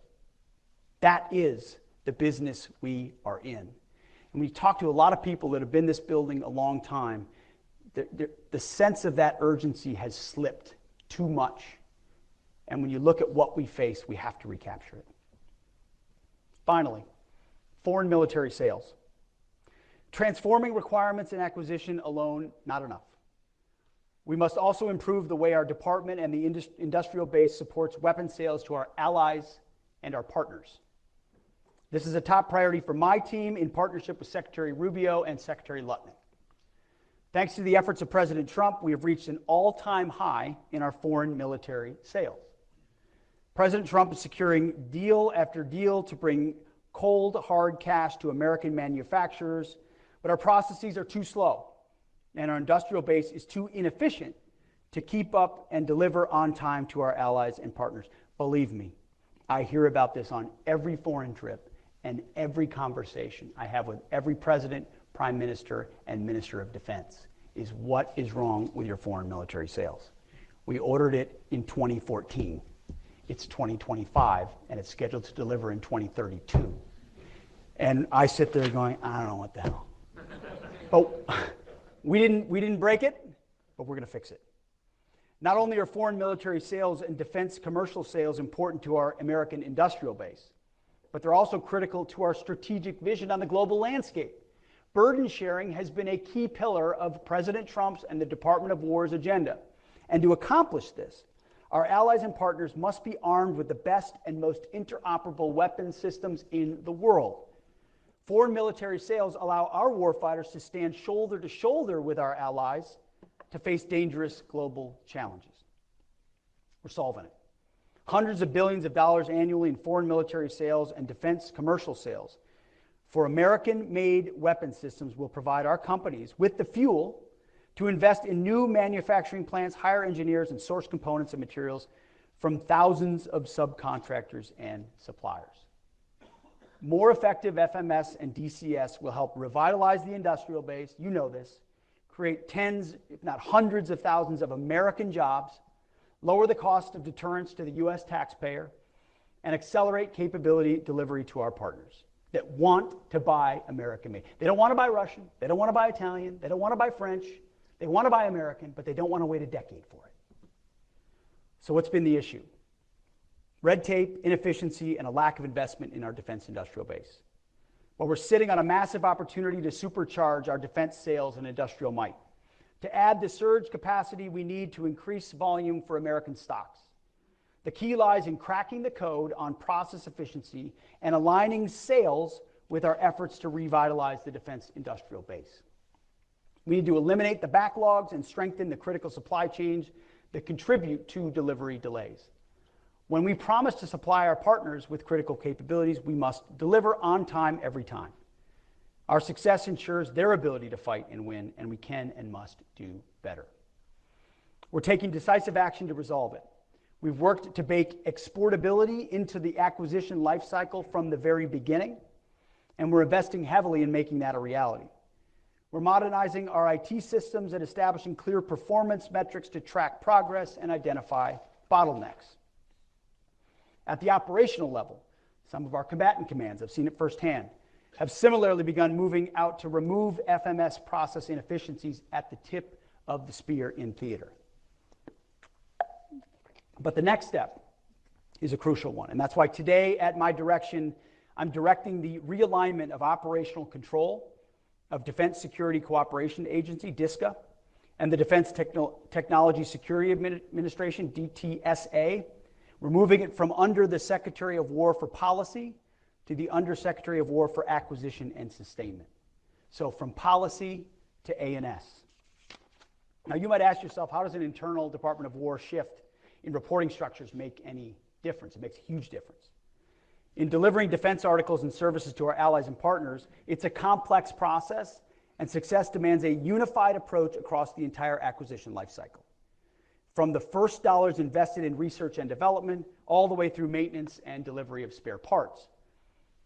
That is the business we are in. And we talk to a lot of people that have been in this building a long time. The sense of that urgency has slipped too much. And when you look at what we face, we have to recapture it. Finally, foreign military sales. Transforming requirements and acquisition alone, not enough. We must also improve the way our department and the industrial base supports weapons sales to our allies and our partners. This is a top priority for my team in partnership with Secretary Rubio and Secretary Lutnick. Thanks to the efforts of President Trump, we have reached an all-time high in our foreign military sales. President Trump is securing deal after deal to bring cold, hard cash to American manufacturers, but our processes are too slow, and our industrial base is too inefficient to keep up and deliver on time to our allies and partners. Believe me, I hear about this on every foreign trip and every conversation I have with every president, prime minister, and minister of defense, is what is wrong with your foreign military sales. We ordered it in 2014. It's 2025, and it's scheduled to deliver in 2032. And I sit there going, I don't know what the hell. But we didn't break it, but we're going to fix it. Not only are foreign military sales and defense commercial sales important to our American industrial base, but they're also critical to our strategic vision on the global landscape. Burden sharing has been a key pillar of President Trump's and the Department of War's agenda. And to accomplish this, our allies and partners must be armed with the best and most interoperable weapons systems in the world. Foreign military sales allow our warfighters to stand shoulder to shoulder with our allies to face dangerous global challenges. We're solving it. Hundreds of billions of dollars annually in foreign military sales and defense commercial sales for American-made weapon systems will provide our companies with the fuel to invest in new manufacturing plants, hire engineers, and source components and materials from thousands of subcontractors and suppliers. More effective FMS and DCS will help revitalize the industrial base, you know this, create tens, if not hundreds of thousands of American jobs, lower the cost of deterrence to the U.S. taxpayer, and accelerate capability delivery to our partners that want to buy American-made. They don't want to buy Russian, they don't want to buy Italian, they don't want to buy French, they want to buy American, but they don't want to wait a decade for it. So what's been the issue? Red tape, inefficiency, and a lack of investment in our defense industrial base. Well, we're sitting on a massive opportunity to supercharge our defense sales and industrial might, to add the surge capacity we need to increase volume for American stocks. The key lies in cracking the code on process efficiency and aligning sales with our efforts to revitalize the defense industrial base. We need to eliminate the backlogs and strengthen the critical supply chains that contribute to delivery delays. When we promise to supply our partners with critical capabilities, we must deliver on time every time. Our success ensures their ability to fight and win, and we can and must do better. We're taking decisive action to resolve it. We've worked to bake exportability into the acquisition lifecycle from the very beginning, and we're investing heavily in making that a reality. We're modernizing our IT systems and establishing clear performance metrics to track progress and identify bottlenecks. At the operational level, some of our combatant commands, I've seen it firsthand, have similarly begun moving out to remove FMS process inefficiencies at the tip of the spear in theater. But the next step is a crucial one, and that's why today, at my direction, I'm directing the realignment of operational control of Defense Security Cooperation Agency, DSCA, and the Defense Technology Security Administration, DTSA. We're moving it from under the Secretary of War for Policy to the Undersecretary of War for Acquisition and Sustainment. So from policy to A&S. Now you might ask yourself, how does an internal Department of War shift in reporting structures make any difference? It makes a huge difference. In delivering defense articles and services to our allies and partners, it's a complex process, and success demands a unified approach across the entire acquisition lifecycle. From the first dollars invested in research and development, all the way through maintenance and delivery of spare parts.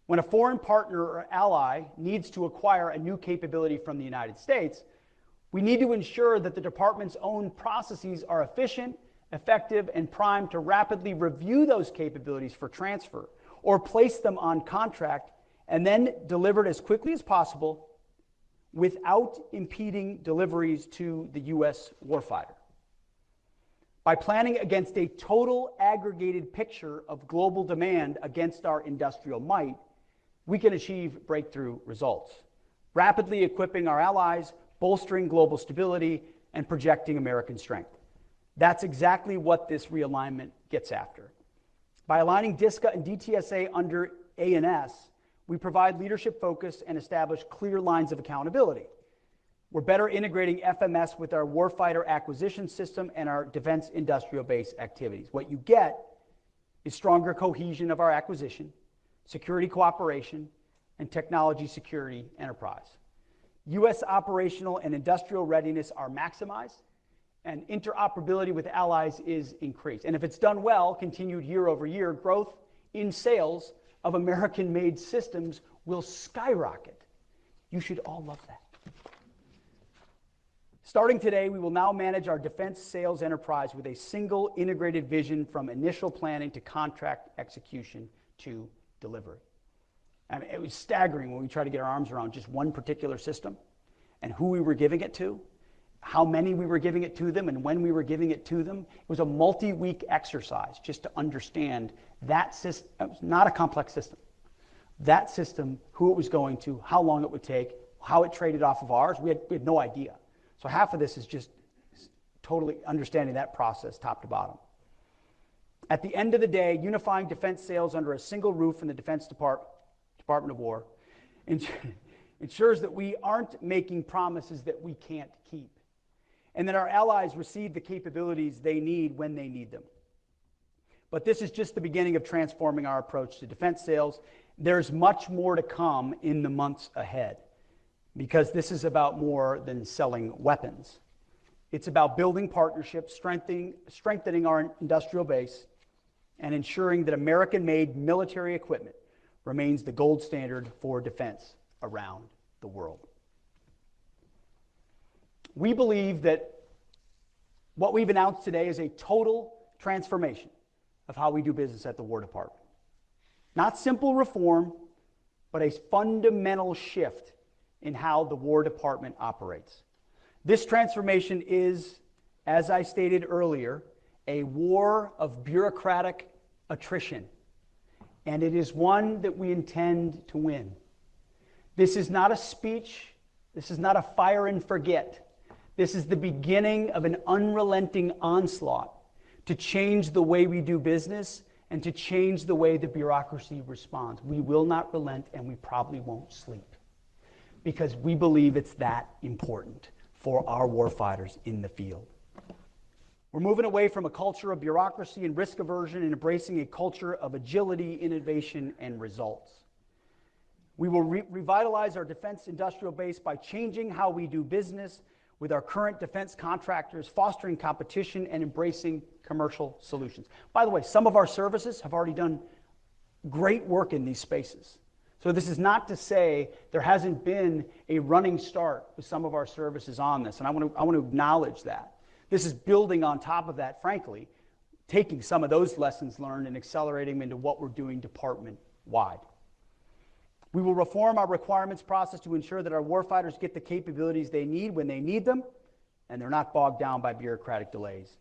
When a foreign partner or ally needs to acquire a new capability from the United States, we need to ensure that the department's own processes are efficient, effective, and primed to rapidly review those capabilities for transfer or place them on contract and then delivered as quickly as possible without impeding deliveries to the U.S. warfighter. By planning against a total aggregated picture of global demand against our industrial might, we can achieve breakthrough results, rapidly equipping our allies, bolstering global stability, and projecting American strength. That's exactly what this realignment gets after. By aligning DSCA and DTSA under A&S, We provide leadership focus and establish clear lines of accountability. We're better integrating FMS with our warfighter acquisition system and our defense industrial base activities. What you get is stronger cohesion of our acquisition, security cooperation, and technology security enterprise. U.S. operational and industrial readiness are maximized, and interoperability with allies is increased. And if it's done well, continued year-over-year growth in sales of American-made systems will skyrocket. You should all love that. Starting today, we will now manage our defense sales enterprise with a single integrated vision from initial planning to contract execution to delivery. I mean, it was staggering when we tried to get our arms around just one particular system and who we were giving it to, how many we were giving it to them, and when we were giving it to them. It was a multi-week exercise just to understand that system. It was not a complex system. That system, who it was going to, how long it would take, how it traded off of ours, we had no idea. So half of this is just totally understanding that process top to bottom. At the end of the day, unifying defense sales under a single roof in the Defense Department of War ensures that we aren't making promises that we can't keep, and that our allies receive the capabilities they need when they need them. But this is just the beginning of transforming our approach to defense sales. There's much more to come in the months ahead, because this is about more than selling weapons. It's about building partnerships, strengthening our industrial base, and ensuring that American-made military equipment remains the gold standard for defense around the world. We believe that what we've announced today is a total transformation of how we do business at the War Department. Not simple reform, but a fundamental shift in how the War Department operates. This transformation is, as I stated earlier, a war of bureaucratic attrition, and it is one that we intend to win. This is not a speech. This is not a fire and forget. This is the beginning of an unrelenting onslaught to change the way we do business and to change the way the bureaucracy responds. We will not relent, and we probably won't sleep, because we believe it's that important for our warfighters in the field. We're moving away from a culture of bureaucracy and risk aversion and embracing a culture of agility, innovation, and results. We will revitalize our defense industrial base by changing how we do business with our current defense contractors, fostering competition, and embracing commercial solutions. By the way, some of our services have already done great work in these spaces. So this is not to say there hasn't been a running start with some of our services on this, and I want to acknowledge that. This is building on top of that, frankly, taking some of those lessons learned and accelerating them into what we're doing department-wide. We will reform our requirements process to ensure that our warfighters get the capabilities they need when they need them, and they're not bogged down by bureaucratic delays.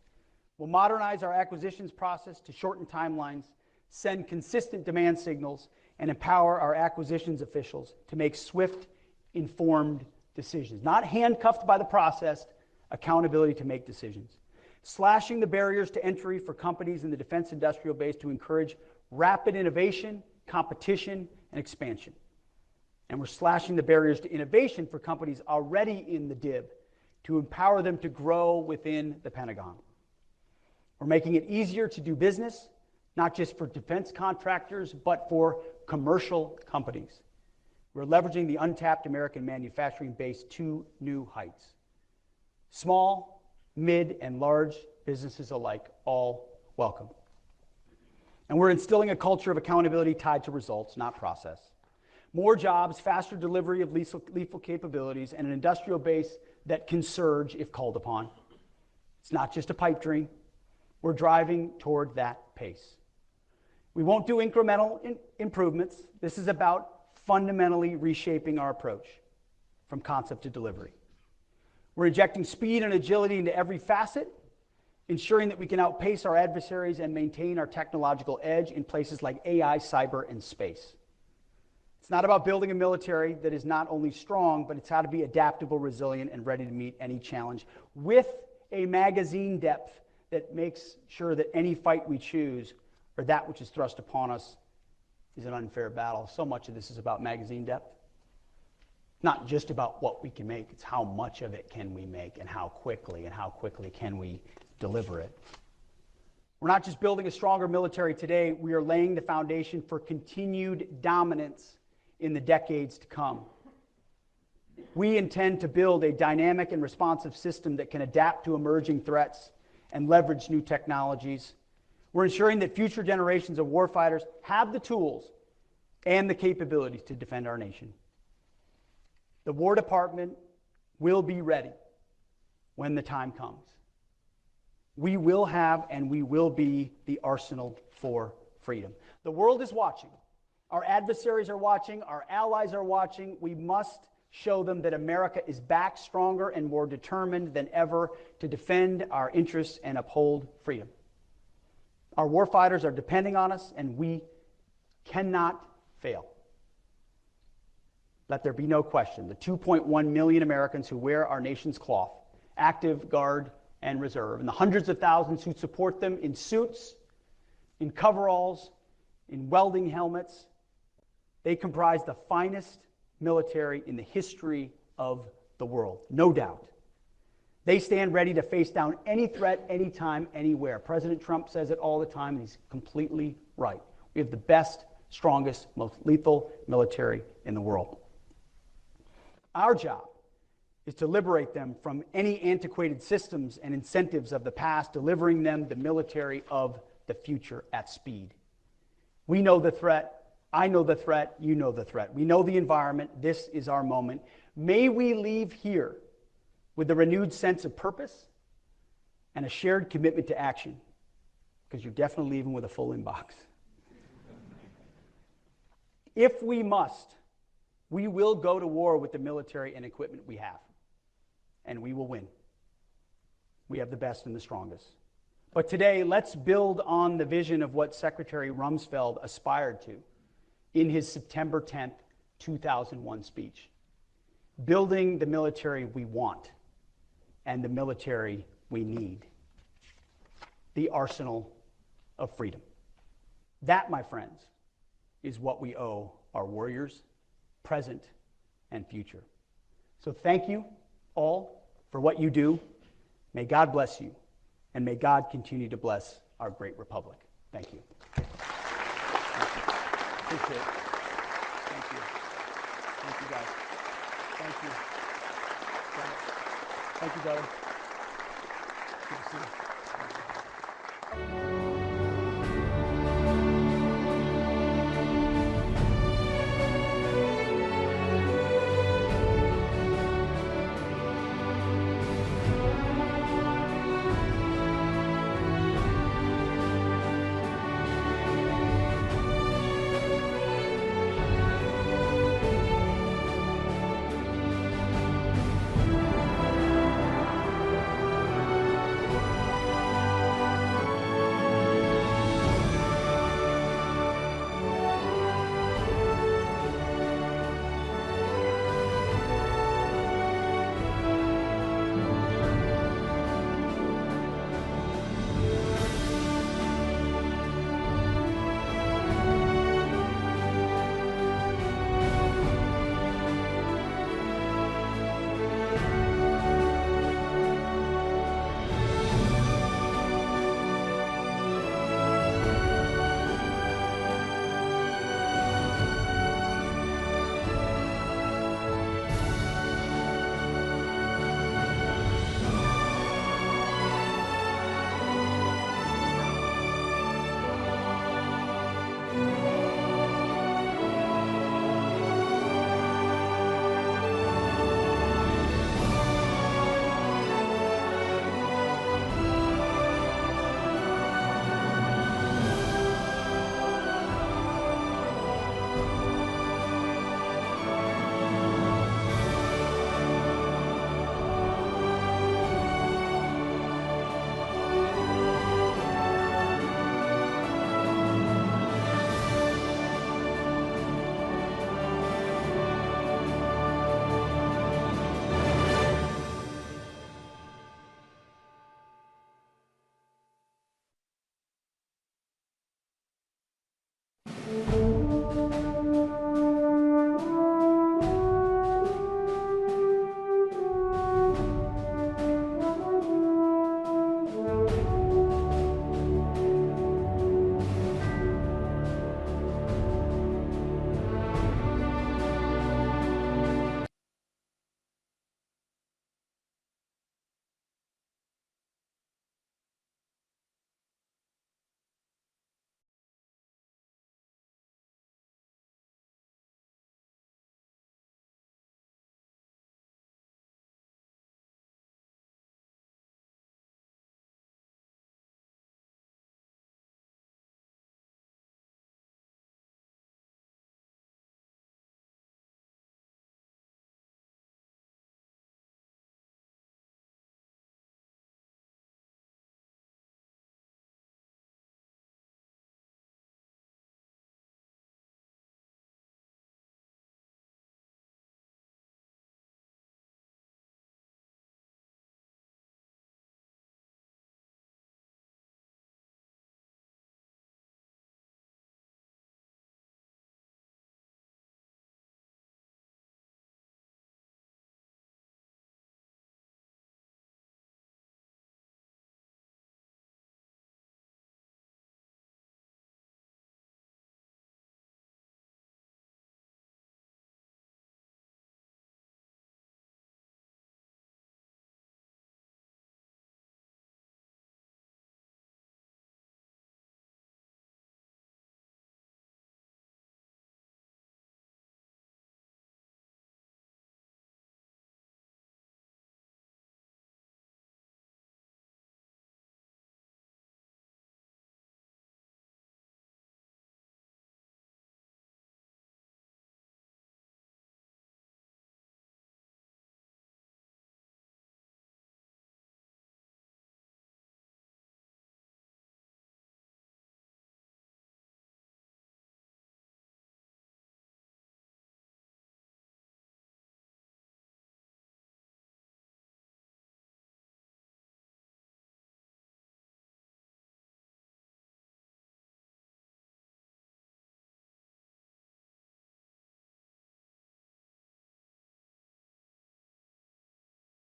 We'll modernize our acquisitions process to shorten timelines, send consistent demand signals, and empower our acquisitions officials to make swift, informed decisions. Not handcuffed by the process, accountability to make decisions. Slashing the barriers to entry for companies in the defense industrial base to encourage rapid innovation, competition, and expansion. And we're slashing the barriers to innovation for companies already in the DIB to empower them to grow within the Pentagon. We're making it easier to do business, not just for defense contractors, but for commercial companies. We're leveraging the untapped American manufacturing base to new heights. Small, mid, and large businesses alike, all welcome. And we're instilling a culture of accountability tied to results, not process. More jobs, faster delivery of lethal capabilities, and an industrial base that can surge if called upon. It's not just a pipe dream. We're driving toward that pace. We won't do incremental improvements. This is about fundamentally reshaping our approach from concept to delivery. We're injecting speed and agility into every facet, ensuring that we can outpace our adversaries and maintain our technological edge in places like AI, cyber, and space. It's not about building a military that is not only strong, but it's how to be adaptable, resilient, and ready to meet any challenge with a magazine depth that makes sure that any fight we choose or that which is thrust upon us is an unfair battle. So much of this is about magazine depth. Not just about what we can make, it's how much of it can we make and how quickly can we deliver it. We're not just building a stronger military today, we are laying the foundation for continued dominance in the decades to come. We intend to build a dynamic and responsive system that can adapt to emerging threats and leverage new technologies. We're ensuring that future generations of warfighters have the tools and the capabilities to defend our nation. The War Department will be ready when the time comes. We will have and we will be the arsenal for freedom. The world is watching. Our adversaries are watching. Our allies are watching. We must show them that America is back stronger and more determined than ever to defend our interests and uphold freedom. Our warfighters are depending on us, and we cannot fail. Let there be no question. The 2.1 million Americans who wear our nation's cloth, active, guard, and reserve, and the hundreds of thousands who support them in suits, in coveralls, in welding helmets, they comprise the finest military in the history of the world, no doubt. They stand ready to face down any threat, anytime, anywhere. President Trump says it all the time, and he's completely right. We have the best, strongest, most lethal military in the world. Our job is to liberate them from any antiquated systems and incentives of the past, delivering them the military of the future at speed. We know the threat. I know the threat. You know the threat. We know the environment. This is our moment. May we leave here with a renewed sense of purpose and a shared commitment to action, because you're definitely leaving with a full inbox. If we must, we will go to war with the military and equipment we have, and we will win. We have the best and the strongest. But today, let's build on the vision of what Secretary Rumsfeld aspired to in his September 10th, 2001 speech. Building the military we want and the military we need. The arsenal of freedom. That, my friends, is what we owe our warriors, present and future. So thank you all for what you do. May God bless you, and may God continue to bless our great republic. Thank you. Appreciate it. Thank you. Thank you, guys. Thank you. Thank you, brother. Good to see you.